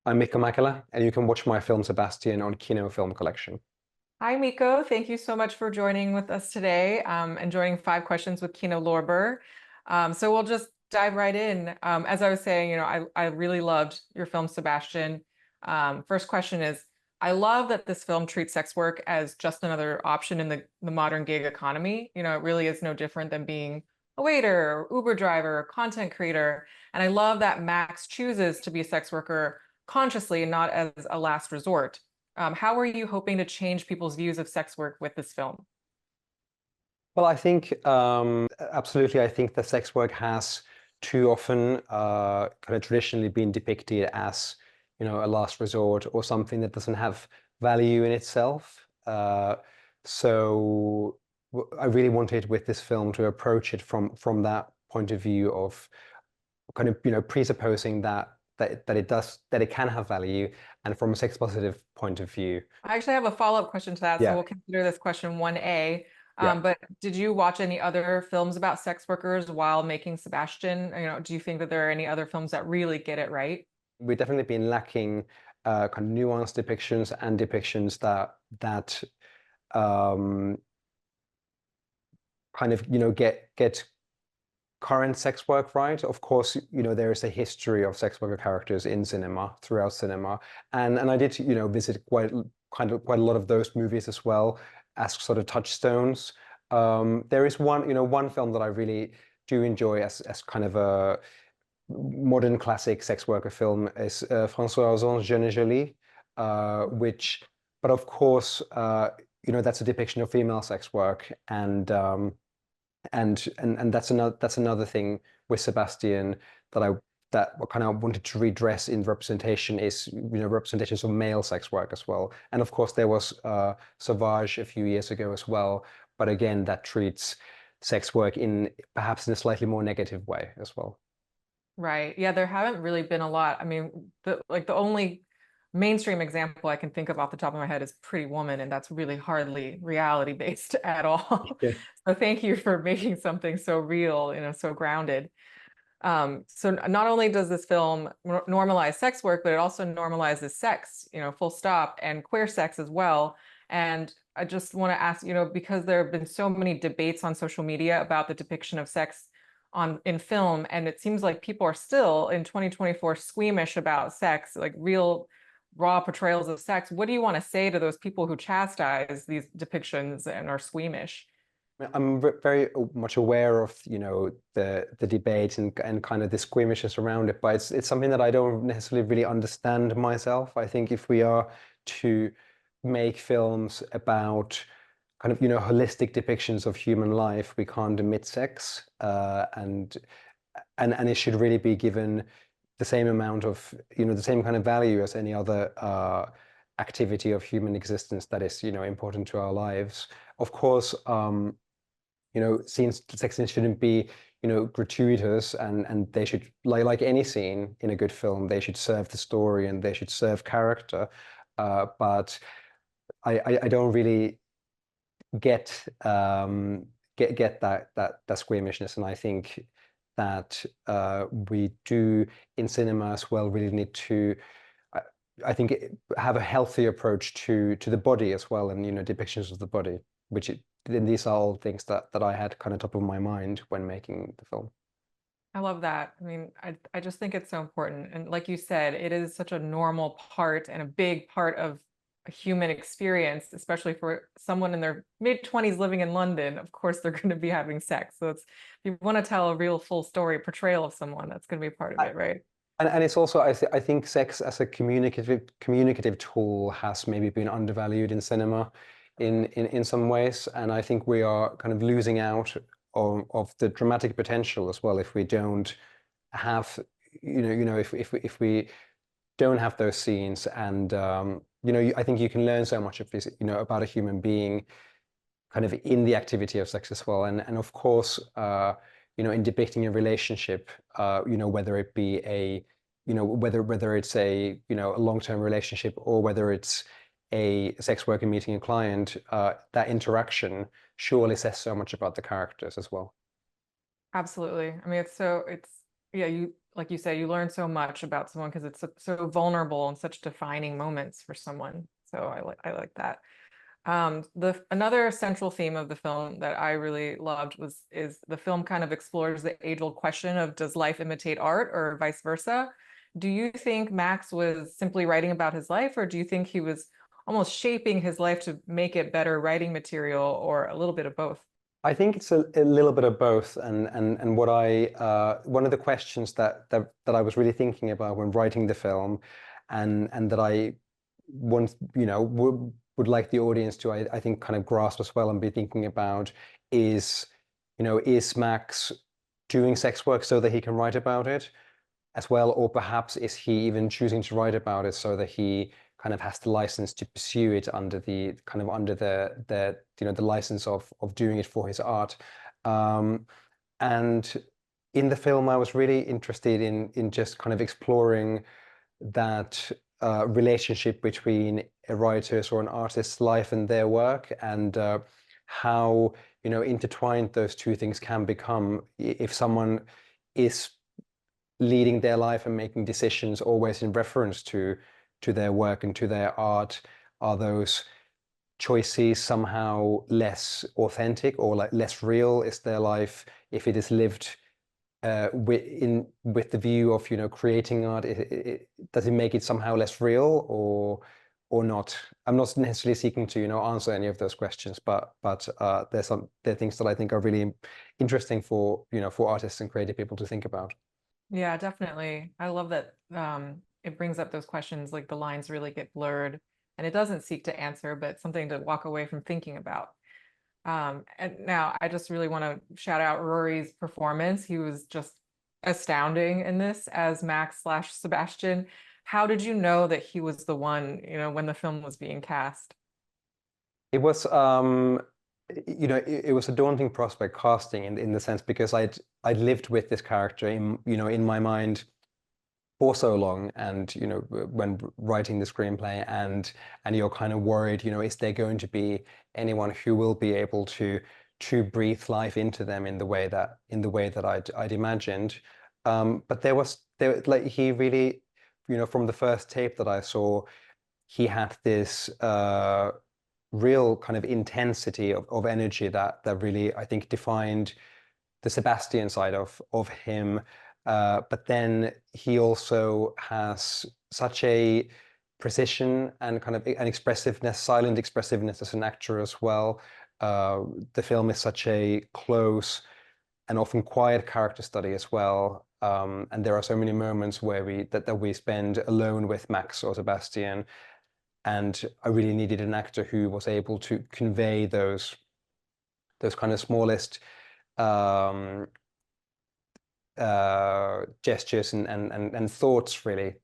I'm Mikko Mäkelä, and you can watch my film Sebastian on Kino Film Collection. Hi, Mikko. Thank you so much for joining with us today and joining 5 Questions with Kino Lorber. So we'll just dive right in. As I was saying, I really loved your film, Sebastian. First question is, I love that this film treats sex work as just another option in the modern gig economy. It really is no different than being a waiter, or Uber driver, or content creator. And I love that Max chooses to be a sex worker consciously and not as a last resort. How are you hoping to change people's views of sex work with this film? Well, I think absolutely. I think that sex work has too often kind of traditionally been depicted as, a last resort or something that doesn't have value in itself. So I really wanted with this film to approach it from that point of view of kind of, presupposing that it can have value, and from a sex positive point of view. I actually have a follow-up question to that, so we'll consider this question 1A. But did you watch any other films about sex workers while making Sebastian? Do you think that there are any other films that really get it right? We've definitely been lacking kind of nuanced depictions and depictions that kind of, get current sex work right. Of course, there is a history of sex worker characters in cinema, throughout cinema, and I did, visit quite a lot of those movies as well as sort of touchstones. There is one film that I really do enjoy as kind of a modern classic sex worker film is François Ozon's Jeune et Jolie, but of course, that's a depiction of female sex work, and that's another thing with Sebastian that what kind of wanted to redress in representation is, representations of male sex work as well. And of course there was Sauvage a few years ago as well, but again that treats sex work perhaps in a slightly more negative way as well. Right. Yeah, there haven't really been a lot. I mean, the only mainstream example I can think of off the top of my head is Pretty Woman, and that's really hardly reality based at all. Yeah. So thank you for making something so real, so grounded. So not only does this film normalize sex work, but it also normalizes sex, full stop, and queer sex as well. And I just want to ask, because there have been so many debates on social media about the depiction of sex in film, and it seems like people are still in 2024 squeamish about sex, like real raw portrayals of sex. What do you want to say to those people who chastise these depictions and are squeamish? I'm very much aware of, the debate and kind of the squeamishness around it, but it's something that I don't necessarily really understand myself. I think if we are to make films about kind of, holistic depictions of human life, we can't omit sex, and it should really be given the same amount of, the same kind of value as any other activity of human existence that is, important to our lives. Of course, sex scenes shouldn't be, gratuitous, and they should, like any scene in a good film, they should serve the story and they should serve character. But I don't really get that squeamishness, and I think that we do in cinema as well really need to, I think, have a healthy approach to the body as well, and depictions of the body, then these are all things that I had kind of top of my mind when making the film. I love that. I mean, I just think it's so important. And like you said, it is such a normal part and a big part of a human experience, especially for someone in their mid-20s living in London. Of course, they're going to be having sex. So if you want to tell a real full story portrayal of someone, that's going to be part of it, right? And it's also, I think sex as a communicative tool has maybe been undervalued in cinema in some ways, and I think we are kind of losing out of the dramatic potential as well if we don't have, if we don't have those scenes, and I think you can learn so much of this, about a human being kind of in the activity of sex as well, and of course, in depicting a relationship, whether it be whether it's a long-term relationship or whether it's a sex worker meeting a client, that interaction surely says so much about the characters as well. Absolutely. I mean, yeah, like you say, you learn so much about someone because it's so vulnerable and such defining moments for someone. So I like that. Another central theme of the film that I really loved is the film kind of explores the age-old question of, does life imitate art or vice versa? Do you think Max was simply writing about his life, or do you think he was almost shaping his life to make it better writing material, or a little bit of both? I think it's a little bit of both, and what one of the questions that I was really thinking about when writing the film, and that I want, would like the audience to, I think, kind of grasp as well and be thinking about is, is Max doing sex work so that he can write about it as well, or perhaps is he even choosing to write about it so that he kind of has the license to pursue it under the the license of doing it for his art. And in the film, I was really interested in just kind of exploring that relationship between a writer's or an artist's life and their work, and how intertwined those two things can become if someone is leading their life and making decisions always in reference to their work and to their art. Are those choices somehow less authentic or like less real? Is their life, if it is lived with the view of creating art, does it make it somehow less real or not? I'm not necessarily seeking to answer any of those questions, but there are things that I think are really interesting for for artists and creative people to think about. Yeah, definitely. I love that it brings up those questions, like the lines really get blurred, and it doesn't seek to answer, but something to walk away from thinking about. And now I just really want to shout out Rory's performance. He was just astounding in this as Max/Sebastian. How did you know that he was the one, when the film was being cast? It was it was a daunting prospect casting in the sense, because I'd lived with this character in my mind for so long, and when writing the screenplay, and you're kind of worried, is there going to be anyone who will be able to breathe life into them in the way that I'd imagined. But there like he really, from the first tape that I saw, he had this real kind of intensity of energy that really, I think, defined the Sebastian side of him. But then he also has such a precision and kind of an expressiveness, silent expressiveness as an actor as well. The film is such a close and often quiet character study as well. And there are so many moments where we spend alone with Max or Sebastian. And I really needed an actor who was able to convey those kind of smallest gestures and thoughts, really.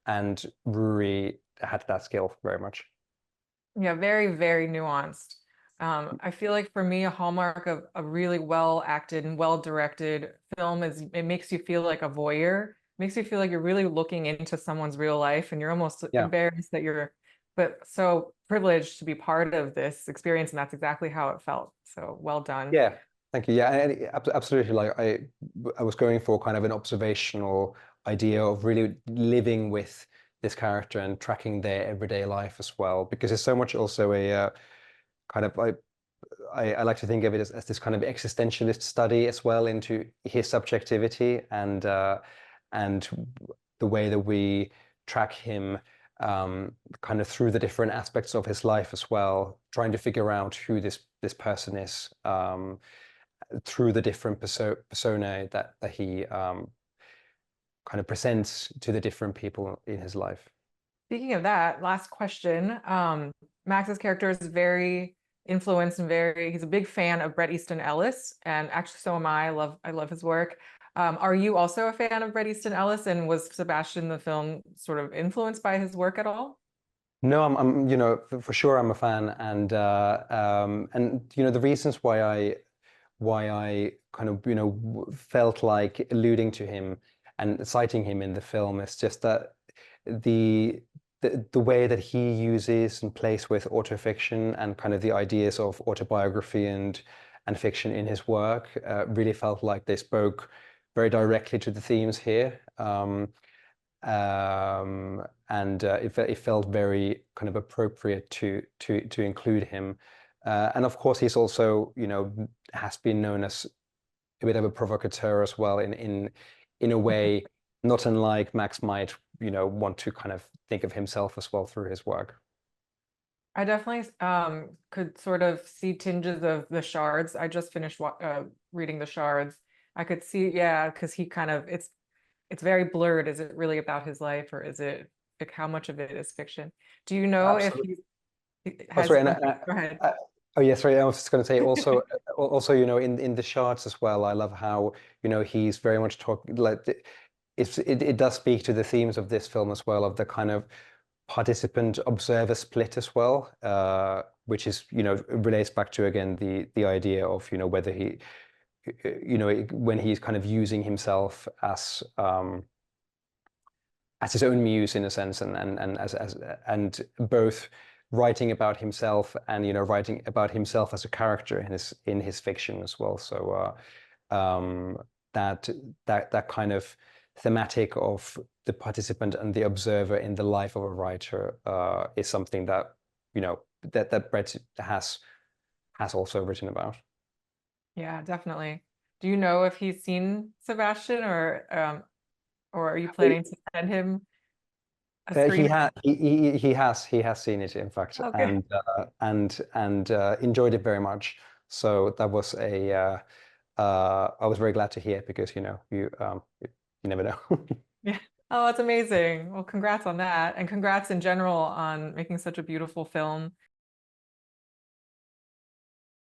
And Ruri had that skill very much. Yeah, very, very nuanced. I feel like for me, a hallmark of a really well acted and well directed film is it makes you feel like a voyeur. Makes you feel like you're really looking into someone's real life, and you're almost embarrassed that but so privileged to be part of this experience, and that's exactly how it felt. So well done. Yeah, thank you. Yeah, and absolutely. Like I was going for kind of an observational idea of really living with this character and tracking their everyday life as well, because it's so much also a kind of I like to think of it as this kind of existentialist study as well into his subjectivity, and the way that we track him kind of through the different aspects of his life as well, trying to figure out who this person is through the different personae that he kind of presents to the different people in his life. Speaking of that, last question. Max's character is very influenced and he's a big fan of Bret Easton Ellis, and actually so am I. I love his work. Are you also a fan of Bret Easton Ellis, and was Sebastian the film sort of influenced by his work at all? No, I'm for sure I'm a fan, and the reasons why I kind of felt like alluding to him and citing him in the film is just that the the way that he uses and plays with autofiction and kind of the ideas of autobiography and fiction in his work really felt like they spoke very directly to the themes here. And it felt very kind of appropriate to include him. And of course, he's also, has been known as a bit of a provocateur as well in a way, not unlike Max might, want to kind of think of himself as well through his work. I definitely could sort of see tinges of the shards. I just finished reading the shards. I could see, yeah, because he kind of it's very blurred. Is it really about his life, or is it like how much of it is fiction? Do you know Absolutely. if he Oh, has? sorry, Go ahead. oh yeah, sorry. I was just going to say also, in the shards as well. I love how he's very much talking like it does speak to the themes of this film as well, of the kind of participant observer split as well, which is relates back to again the idea of whether he when he's kind of using himself as his own muse in a sense, and both writing about himself and writing about himself as a character in his fiction as well. So that kind of thematic of the participant and the observer in the life of a writer is something that that Brett has also written about. Yeah, definitely. Do you know if he's seen Sebastian, or are you planning to send him a screening? He has seen it in fact, Okay. and enjoyed it very much. So that was I was very glad to hear, because you never know. Yeah. Oh, that's amazing. Well, congrats on that, and congrats in general on making such a beautiful film.